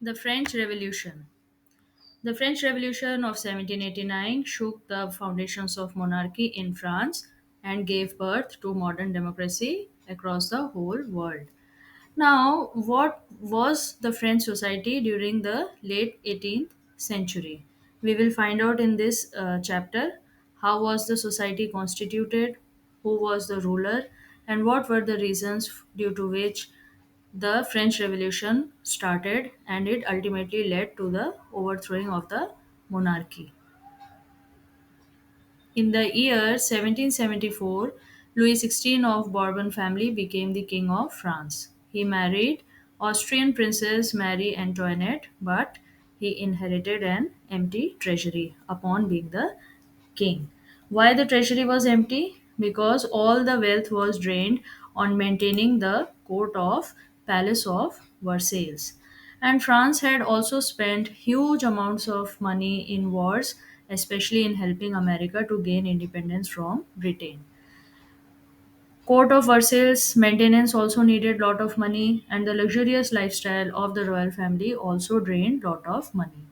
The French Revolution. The French Revolution of 1789 shook the foundations of monarchy in France and gave birth to modern democracy across the whole world. Now, what was the French society during the late 18th century? We will find out in this chapter how was the society constituted, who was the ruler, and what were the reasons due to which the French Revolution started and it ultimately led to the overthrowing of the monarchy. In the year 1774, Louis XVI of Bourbon family became the king of France. He married Austrian Princess Marie Antoinette, but he inherited an empty treasury upon being the king. Why the treasury was empty? Because all the wealth was drained on maintaining the court of Palace of Versailles. And France had also spent huge amounts of money in wars, especially in helping America to gain independence from Britain. Court of Versailles maintenance also needed lot of money, and the luxurious lifestyle of the royal family also drained lot of money.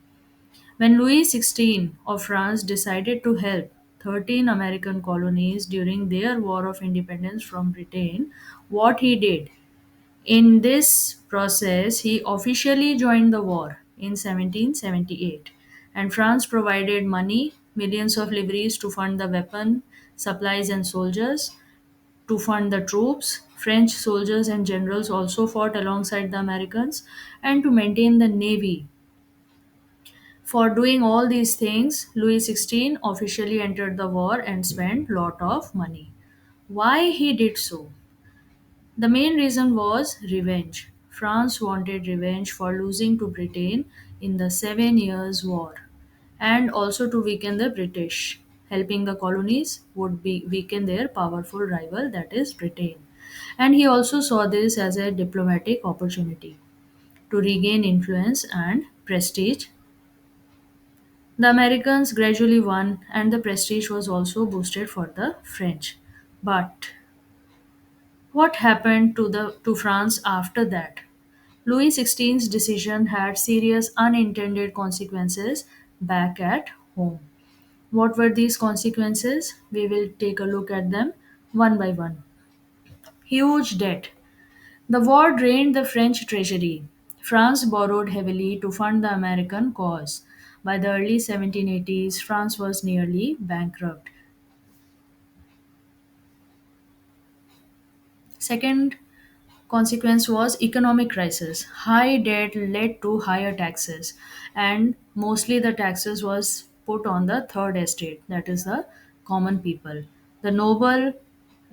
When Louis XVI of France decided to help 13 American colonies during their war of independence from Britain, what he did in this process, he officially joined the war in 1778, and France provided money, millions of livres to fund the weapon, supplies, and soldiers, to fund the troops. French soldiers and generals also fought alongside the Americans, and to maintain the navy. For doing all these things, Louis XVI officially entered the war and spent lot of money. Why he did so? The main reason was revenge. France wanted revenge for losing to Britain in the Seven Years' War and also to weaken the British. Helping the colonies would be weaken their powerful rival, that is Britain. And he also saw this as a diplomatic opportunity to regain influence and prestige. The Americans gradually won, and the prestige was also boosted for the French. But what happened to France after that? Louis XVI's decision had serious unintended consequences back at home. What were these consequences? We will take a look at them one by one. Huge debt. The war drained the French treasury. France borrowed heavily to fund the American cause. By the early 1780s, France was nearly bankrupt. Second consequence was economic crisis. High debt led to higher taxes, and mostly the taxes was put on the third estate, that is the common people. The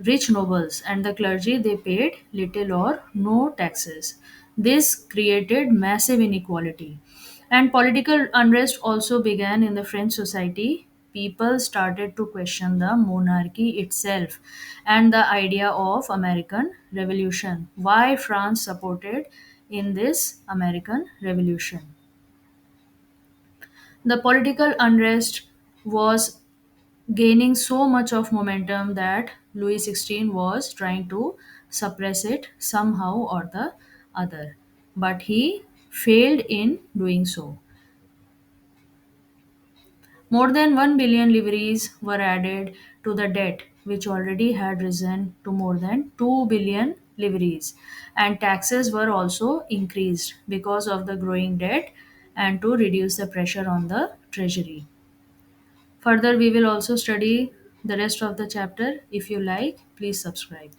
rich nobles and the clergy, they paid little or no taxes. This created massive inequality. And political unrest also began in the French society. People started to question the monarchy itself and the idea of American Revolution. Why France supported in this American Revolution? The political unrest was gaining so much of momentum that Louis XVI was trying to suppress it somehow or the other. But he failed in doing so. More than 1 billion liveries were added to the debt, which already had risen to more than 2 billion liveries. And taxes were also increased because of the growing debt and to reduce the pressure on the treasury. Further, we will also study the rest of the chapter. If you like, please subscribe.